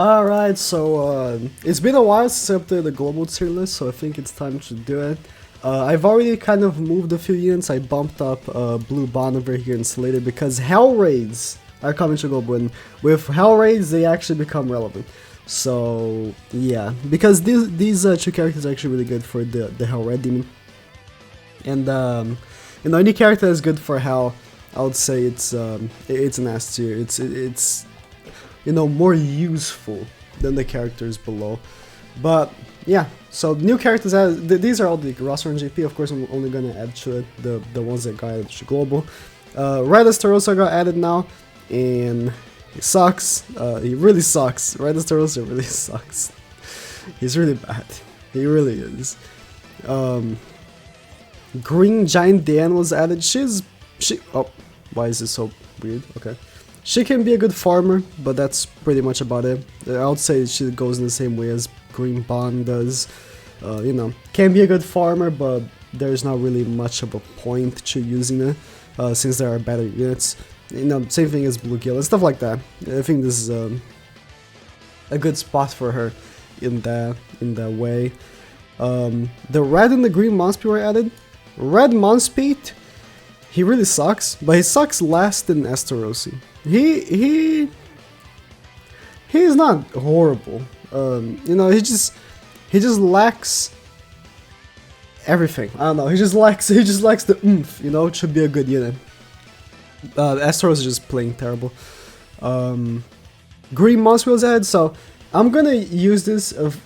Alright, so it's been a while since I updated the global tier list, so I think it's time to do it. I've already kind of moved a few units. I bumped up Blue Bond over here and Slater because Hell Raids are coming to global, and with Hell Raids they actually become relevant. So yeah, because these two characters are actually really good for the Hell Raid Demon. And any character that's good for Hell, I would say it's an S tier. It's more useful than the characters below. But yeah, so new characters added. These are all the roster on GP. Of course, I'm only gonna add to it the ones that got added to global. Red Estarossa got added now, and he sucks. He really sucks. Red Estarossa really sucks. He's really bad. He really is. Green Giant Dan was added. Oh, why is this so weird? Okay. She can be a good farmer, but that's pretty much about it. I would say she goes in the same way as Green Bond does. Can be a good farmer, but there's not really much of a point to using it, since there are better units. Same thing as Blue Gill and stuff like that. I think this is a good spot for her in that way. The red and the green Monspeed were added. Red Monspeed, he really sucks, but he sucks less than Estarossa. He's not horrible. He just lacks everything. I don't know. He just lacks the oomph. To be a good unit. Estarossa is just plain terrible. Green Monster was added, so I'm gonna use this of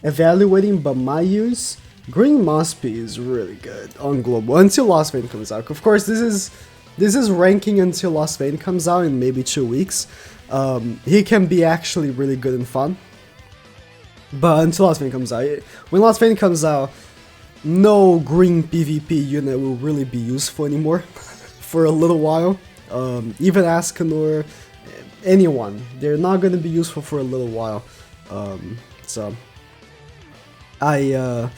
evaluating, but my use. Green Monspeed is really good on global until Lost Vein comes out. Of course, this is ranking until Lost Vein comes out in maybe 2 weeks. He can be actually really good and fun, but until Lost Vein comes out, when Lost Vein comes out, no green PvP unit will really be useful anymore for a little while. Even Ascanor, anyone, they're not going to be useful for a little while. So I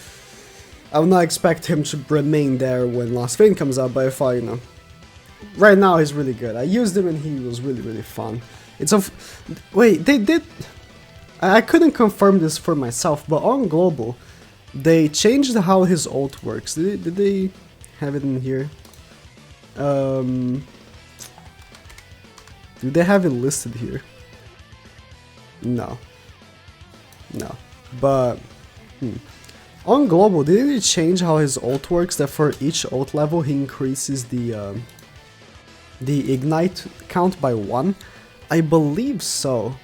would not expect him to remain there when Lost Vein comes out, but if right now he's really good. I used him and he was really, really fun. Wait, they did... I couldn't confirm this for myself, but on global, they changed how his ult works. Did they have it in here? Do they have it listed here? No. But... On global, did they change how his ult works? That for each ult level, he increases the ignite count by 1? I believe so.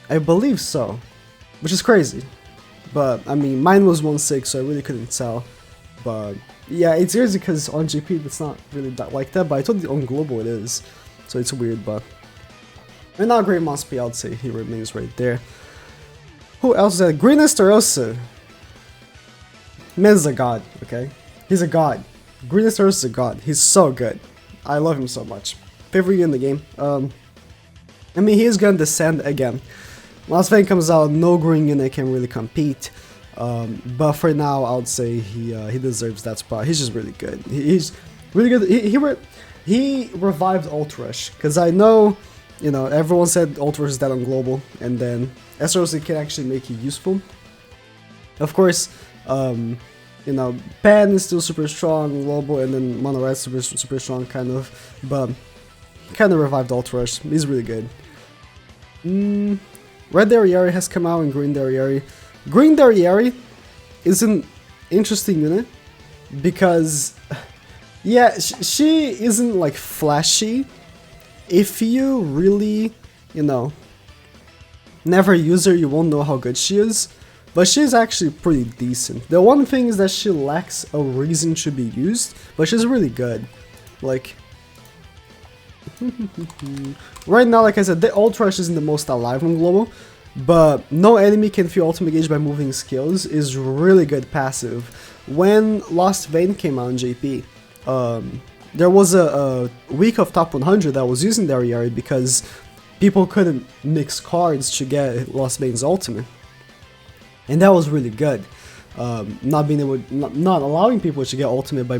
Which is crazy. But, I mean, mine was 1.6, so I really couldn't tell. But, yeah, it's crazy because on GP, it's not really like that, but I told you on global it is. So it's weird, but... And now Green Monspeed, I would say he remains right there. Who else is that? Green Estarossa. Man's a god, okay? He's a god. Green Estarossa is a god. He's so good. I love him so much. Favorite unit in the game. I mean, he is gonna descend again. Lost Vein comes out, no green unit can really compete. But for now, I would say he deserves that spot. He's just really good. He's really good. He revived Ult Rush, because I know, everyone said Ult Rush is dead on global, and then Estarossa can actually make it useful. Of course, Pan is still super strong, global, and then Mono Red super strong, kind of, but he kind of revived Ult Rush. He's really good. Red Dariari has come out, and Green Dariari. Green Dariari is an interesting unit because, yeah, she isn't like flashy. If you really, never use her, you won't know how good she is. But she's actually pretty decent. The one thing is that she lacks a reason to be used, but she's really good. Like, right now, like I said, the Ult Rush isn't the most alive on global, but no enemy can feel ultimate gauge by moving skills is really good passive. When Lost Vein came out in JP, there was a week of top 100 that was using Dariari because people couldn't mix cards to get Lost Vein's ultimate. And that was really good. Not allowing people to get ultimate by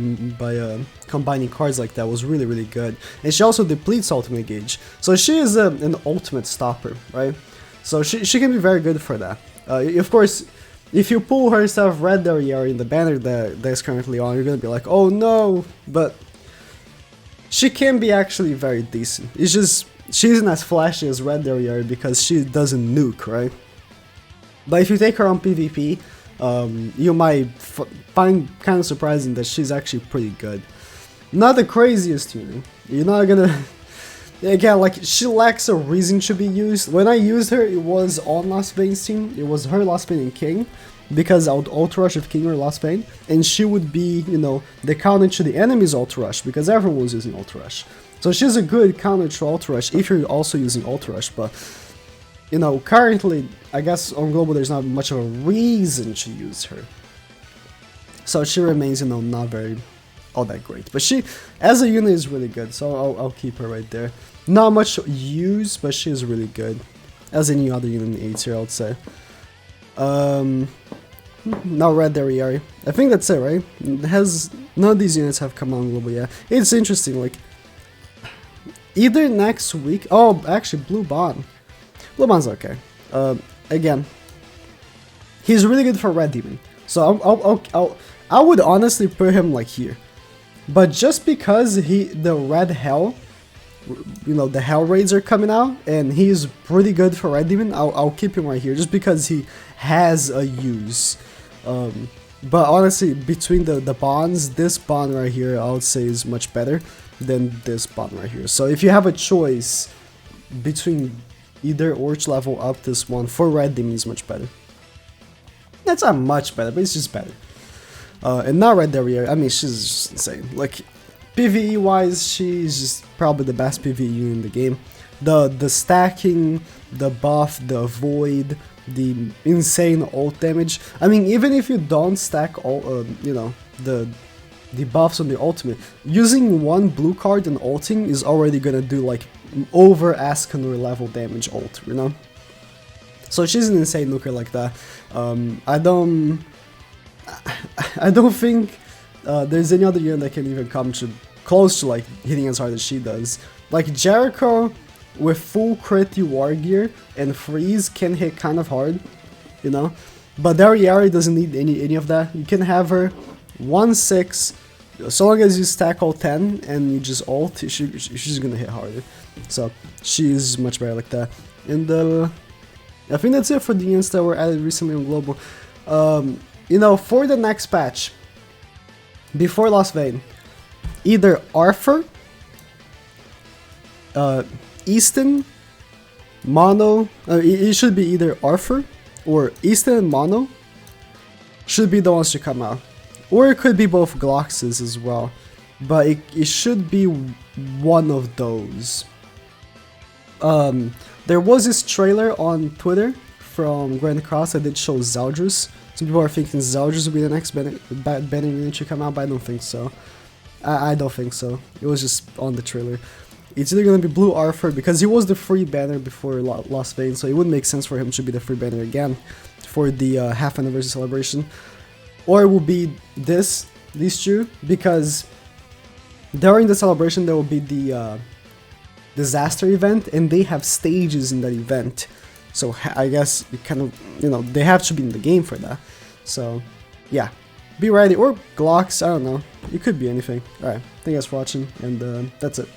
combining cards like that was really, really good. And she also depletes ultimate gauge, so she is an ultimate stopper, right? So she can be very good for that. Of course, if you pull her stuff Red Derriere in the banner that's currently on, you're gonna be like, oh no, but she can be actually very decent. It's just, she isn't as flashy as Red Derriere because she doesn't nuke, right? But if you take her on PvP, you might find kind of surprising that she's actually pretty good. Not the craziest tuning. You're not gonna... Again, like, she lacks a reason to be used. When I used her, it was on Lost Vayne's team. It was her, Lost Vayne, and King. Because I would Ultra Rush with King or Lost Vayne. And she would be, you know, the counter to the enemy's Ultra Rush. Because everyone was using Ultra Rush. So she's a good counter to Ultra Rush if you're also using Ultra Rush. But, you know, currently, I guess on Global there's not much of a reason to use her. So she remains, you know, not very... all that great. But she, as a unit, is really good. So I'll keep her right there. Not much use, but she is really good. As any other unit in A tier, I would say. Now Red Derriere. I think that's it, right? It has, none of these units have come on Global yet. It's interesting, like... either next week... oh, actually, Blue Bond. Blue Bond's okay. Again, he's really good for Red Demon. So I would honestly put him like here. But just because the Red Hell, you know, the Hell Raids are coming out, and he's pretty good for Red Demon, I'll keep him right here, just because he has a use. But honestly, between the bonds, this bond right here, I would say is much better than this bond right here. So if you have a choice between either or to level up this one, for Red Demon is much better. That's not much better, but it's just better. And not Red Derriere, I mean, she's just insane. Like, PvE wise, she's just probably the best PvE unit in the game. The stacking, the buff, the void, the insane ult damage. I mean, even if you don't stack all, you know, the buffs on the ultimate, using one blue card and ulting is already gonna do like over Ascanor level damage ult, you know? So she's an insane nuker like that. I don't think there's any other unit that can even come close to like hitting as hard as she does. Like Jericho with full crit war gear and freeze can hit kind of hard, you know. But Derriere doesn't need any of that. You can have her 1-6, so long as you stack all 10 and you just ult, she's gonna hit harder. So she's much better like that. And I think that's it for the units that were added recently on Global. You know, for the next patch, before Lost Vayne, either Arthur, Easton, Mono, it should be either Arthur or Easton and Mono should be the ones to come out. Or it could be both Gloxes as well, but it should be one of those. There was this trailer on Twitter from Grand Cross that did show Zeldris. Some people are thinking Zeldris will be the next banner unit to come out, but I don't think so. I don't think so. It was just on the trailer. It's either going to be Blue Arthur, because he was the free banner before Lost Vayne, so it wouldn't make sense for him to be the free banner again for the half anniversary celebration. Or it will be these two, because during the celebration there will be the disaster event, and they have stages in that event. So I guess you kind of, you know, they have to be in the game for that. So yeah, be ready. Or Glocks, I don't know. It could be anything. Alright, thank you guys for watching, and that's it.